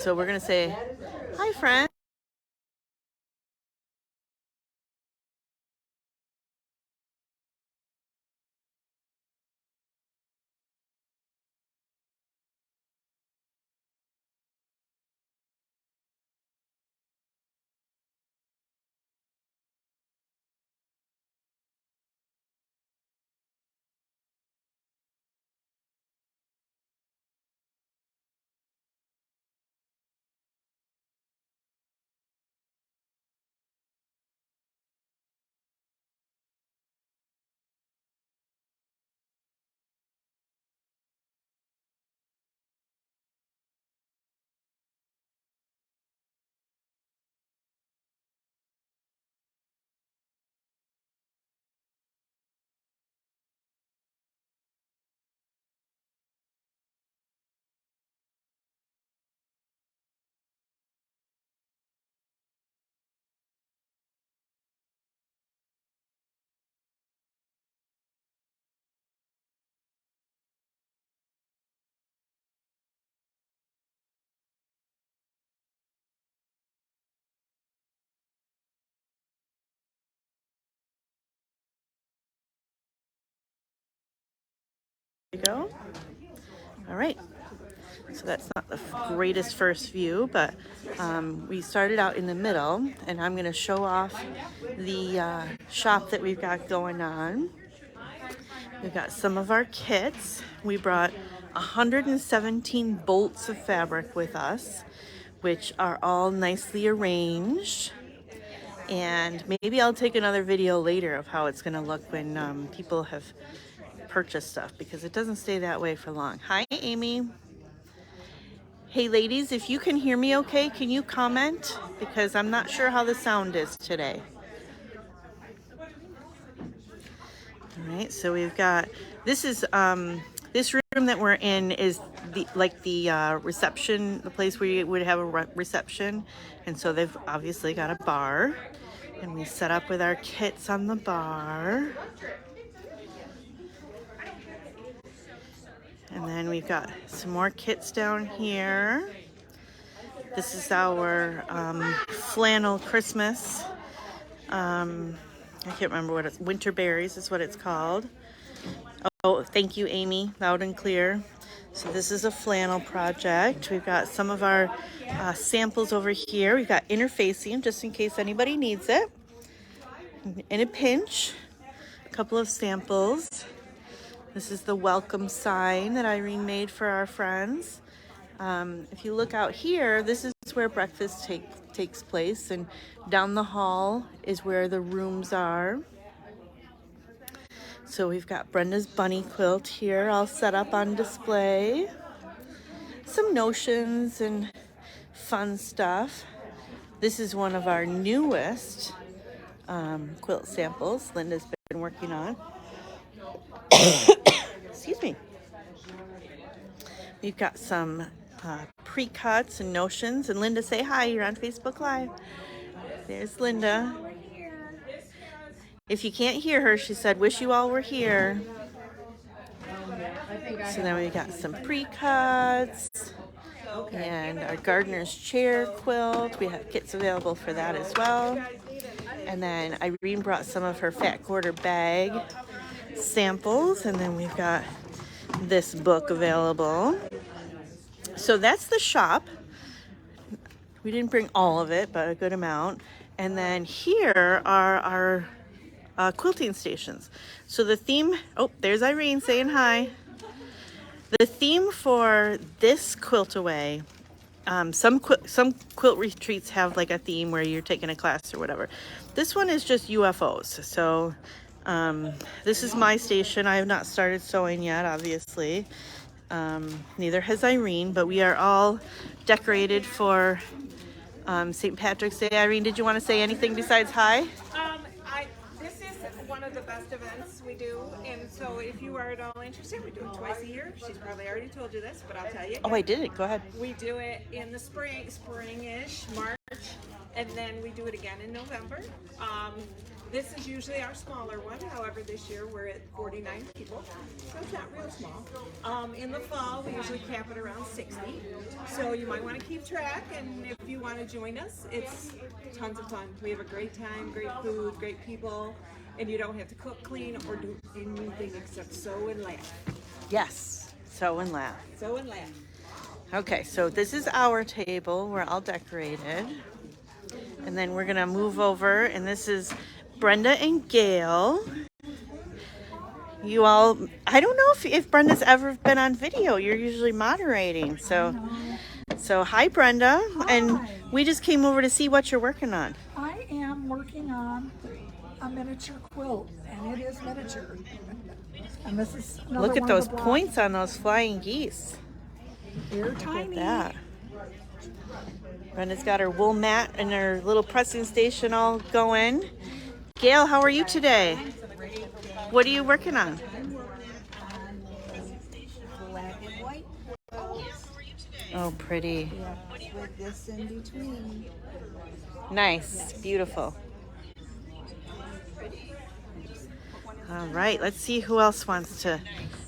so we're gonna say hi, friend. There you go. All right. So that's not the greatest first view, but we started out in the middle, and I'm going to show off the shop that we've got going on. We've got some of our kits. We brought 117 bolts of fabric with us, which are all nicely arranged. And maybe I'll take another video later of how it's going to look when people have purchased stuff, because it doesn't stay that way for long. Hi, Amy. Hey ladies, if you can hear me okay, can you comment? Because I'm not sure how the sound is today. All right, so we've got, this is, this room that we're in is the reception, the place where you would have a reception. And so they've obviously got a bar, and we set up with our kits on the bar. And then we've got some more kits down here. This is our flannel Christmas. I can't remember what it's, winter berries is what it's called. Oh, thank you, Amy, loud and clear. So this is a flannel project. We've got some of our samples over here. We've got interfacing, just in case anybody needs it. In a pinch, a couple of samples. This is the welcome sign that Irene made for our friends. If you look out here, this is where breakfast takes place, and down the hall is where the rooms are. So we've got Brenda's bunny quilt here all set up on display. Some notions and fun stuff. This is one of our newest quilt samples Linda's been working on. Excuse me. We've got some pre-cuts and notions. And Linda, say hi, you're on Facebook Live. There's Linda. If you can't hear her, she said, wish you all were here. So then we've got some pre-cuts and our gardener's chair quilt. We have kits available for that as well. And then Irene brought some of her fat quarter bag samples. And then we've got this book available. So that's the shop. We didn't bring all of it, but a good amount. And then here are our quilting stations. So the theme, oh, there's Irene saying hi. The theme for this Quiltaway, some quilt retreats have like a theme where you're taking a class or whatever. This one is just UFOs. So this is my station. I have not started sewing yet, obviously. Neither has Irene, but we are all decorated for St. Patrick's Day. Irene, did you want to say anything besides hi? This is one of the best events we do, and so if you are at all interested, we do it twice a year. She's probably already told you this, but I'll tell you again. Oh, I didn't. Go ahead. We do it in the spring-ish, March, and then we do it again in November. This is usually our smaller one. However, this year we're at 49 people, so it's not real small. In the fall, we usually cap it around 60. So you might want to keep track, and if you want to join us, it's tons of fun. We have a great time, great food, great people, and you don't have to cook, clean, or do anything except sew and laugh. Yes, sew and laugh. Sew and laugh. Okay, so this is our table. We're all decorated. And then we're gonna move over, and this is Brenda and Gail. You all, I don't know if Brenda's ever been on video. You're usually moderating. So hi Brenda. Hi. And we just came over to see what you're working on. I am working on a miniature quilt, and it is miniature. And this is another Look at one those of the points on those flying geese. They're Look tiny. at that. Brenda's got her wool mat and her little pressing station all going. Gail, how are you today? What are you working on? Black and white. Oh, pretty. Yeah, with this in between. Nice. Beautiful. All right, let's see who else wants to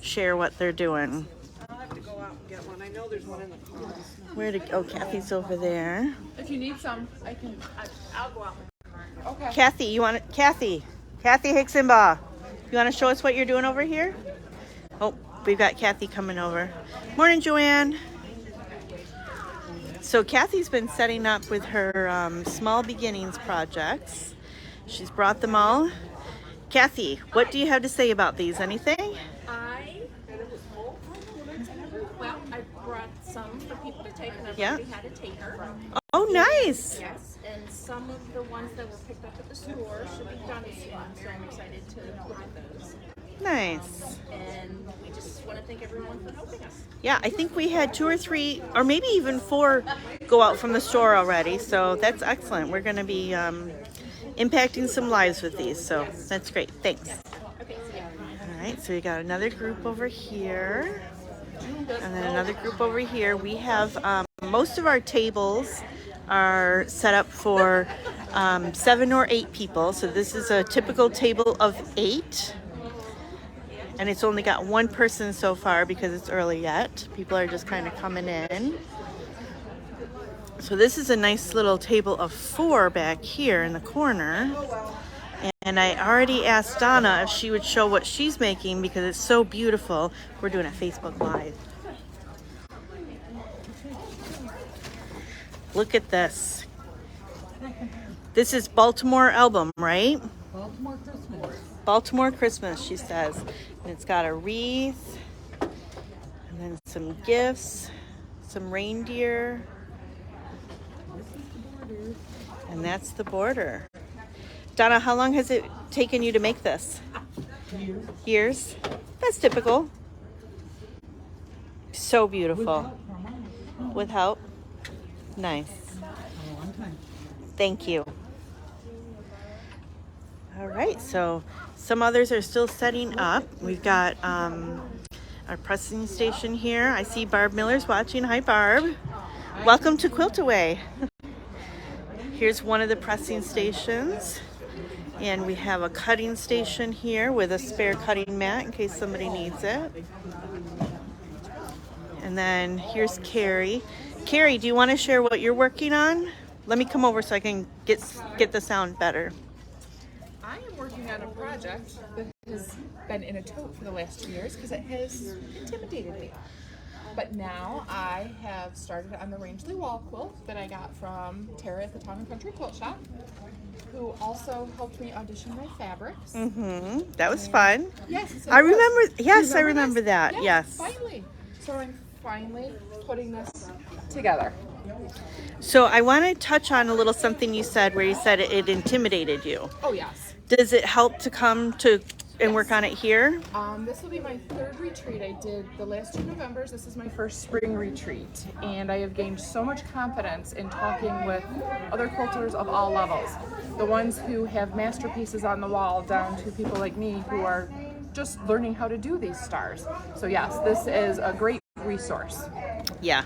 share what they're doing. I'll have to go out and get one. I know there's one in the car. Where to go? Kathy's over there. If you need some, I'll go out. Okay. Kathy, you want it? Kathy Hicksonbaugh. You want to show us what you're doing over here? Oh, we've got Kathy coming over. Morning, Joanne. So Kathy's been setting up with her small beginnings projects. She's brought them all. Kathy, what do you have to say about these? Anything? I brought some for people to take, and I've Yeah. already had a taker. Oh, nice. Yes, and some of the ones that were picked up at the store should be done soon, so I'm excited to look at those. Nice. And we just want to thank everyone for helping us. Yeah, I think we had 2 or 3, or maybe even 4 go out from the store already. So that's excellent. We're going to be impacting some lives with these. So that's great. Thanks. All right, so we got another group over here. And then another group over here. We have most of our tables are set up for 7 or 8 people. So this is a typical table of 8. And it's only got 1 person so far because it's early yet. People are just kind of coming in. So this is a nice little table of 4 back here in the corner. And I already asked Donna if she would show what she's making because it's so beautiful. We're doing a Facebook Live. Look at this. This is Baltimore album, right? Baltimore Christmas. Baltimore Christmas, she says. And it's got a wreath, and then some gifts, some reindeer, and that's the border. Donna, how long has it taken you to make this? Years? That's typical. So beautiful. With help? Nice. Thank you. All right, so some others are still setting up. We've got our pressing station here. I see Barb Miller's watching. Hi, Barb. Welcome to Quiltaway. Here's one of the pressing stations. And we have a cutting station here with a spare cutting mat in case somebody needs it. And then here's Carrie. Carrie, do you want to share what you're working on? Let me come over so I can get the sound better. I am working on a project that has been in a tote for the last 2 years because it has intimidated me. But now I have started on the Rangeley wall quilt that I got from Tara at the Town and Country Quilt Shop, who also helped me audition my fabrics. Mm-hmm. That was fun. Yes, I remember. Yes, You I remember this? that. Yes. Finally. So I'm finally putting this together. So I want to touch on a little something you said where you said it intimidated you. Oh yes. Does it help to come to and work on it here? This will be my 3rd retreat. I did the last 2 Novembers. This is my first spring retreat. And I have gained so much confidence in talking with other quilters of all levels. The ones who have masterpieces on the wall down to people like me who are just learning how to do these stars. So yes, this is a great resource. Yeah.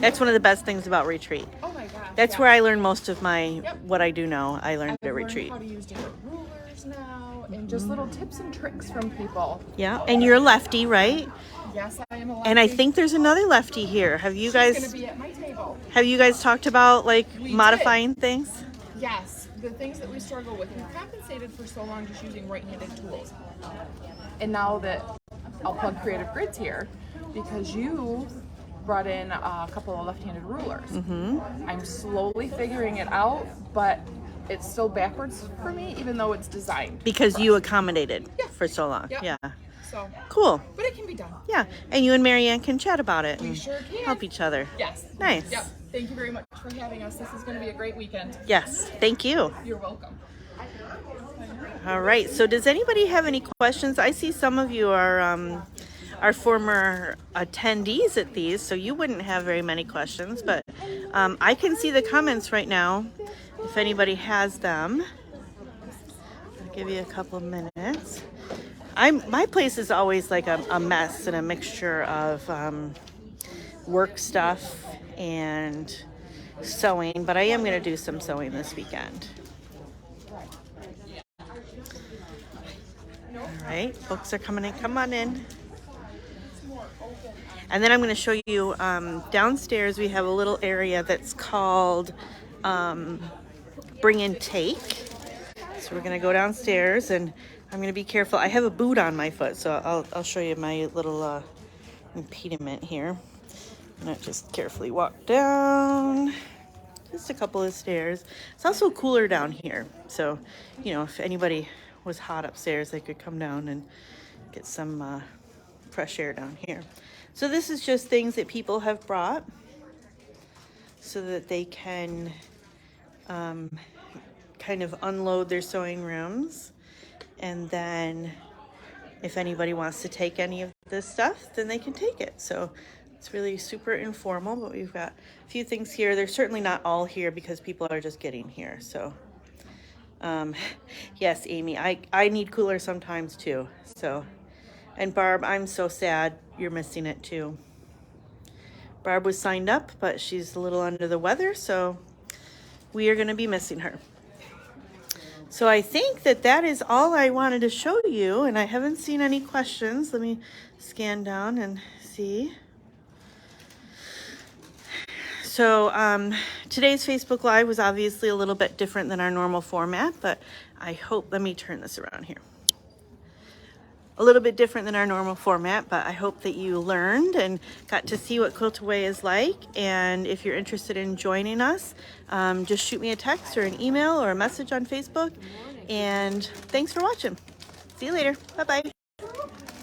That's one of the best things about retreat. Oh my gosh. That's yeah. where I learn most of my what I do know. I learned I've at learned retreat. how to use different rulers, orders now, and just little tips and tricks from people. Yeah, and you're lefty, right? Yes, I am a lefty. And I think there's another lefty here. Have you She's gonna guys be at my table. talked about like We modifying things? Yes, the things that we struggle with. We compensated for so long just using right-handed tools. And now that I'll plug Creative Grids here, because you brought in a couple of left-handed rulers. I'm slowly figuring it out, but it's still backwards for me, even though it's designed. Because you accommodated for so long. Yep. Yeah. So Cool. but it can be done. Yeah. And you and Marianne can chat about it We and sure can. help each other. Yes. Nice. Yep. Thank you very much for having us. This is going to be a great weekend. Yes. Thank you. You're welcome. All right. So does anybody have any questions? I see some of you are former attendees at these, so you wouldn't have very many questions, but I can see the comments right now if anybody has them. I'll give you a couple minutes. My place is always like a mess and a mixture of work stuff and sewing, but I am going to do some sewing this weekend. All right, folks are coming in. Come on in. And then I'm going to show you downstairs we have a little area that's called Bring and Take. So we're going to go downstairs and I'm going to be careful. I have a boot on my foot, so I'll show you my little impediment here. I'm going to just carefully walk down just a couple of stairs. It's also cooler down here. So, you know, if anybody was hot upstairs, they could come down and get some fresh air down here. So this is just things that people have brought so that they can kind of unload their sewing rooms. And then if anybody wants to take any of this stuff, then they can take it. So it's really super informal, but we've got a few things here. They're certainly not all here because people are just getting here. So yes, Amy, I need cooler sometimes too. So, and Barb, I'm so sad you're missing it too. Barb was signed up, but she's a little under the weather, so we are going to be missing her. So I think that is all I wanted to show you, and I haven't seen any questions. Let me scan down and see. So today's Facebook Live was obviously a little bit different than our normal format, but I hope, let me turn this around here. A little bit different than our normal format, but I hope that you learned and got to see what Quiltaway is like. And if you're interested in joining us, just shoot me a text or an email or a message on Facebook. And thanks for watching. See you later. Bye-bye.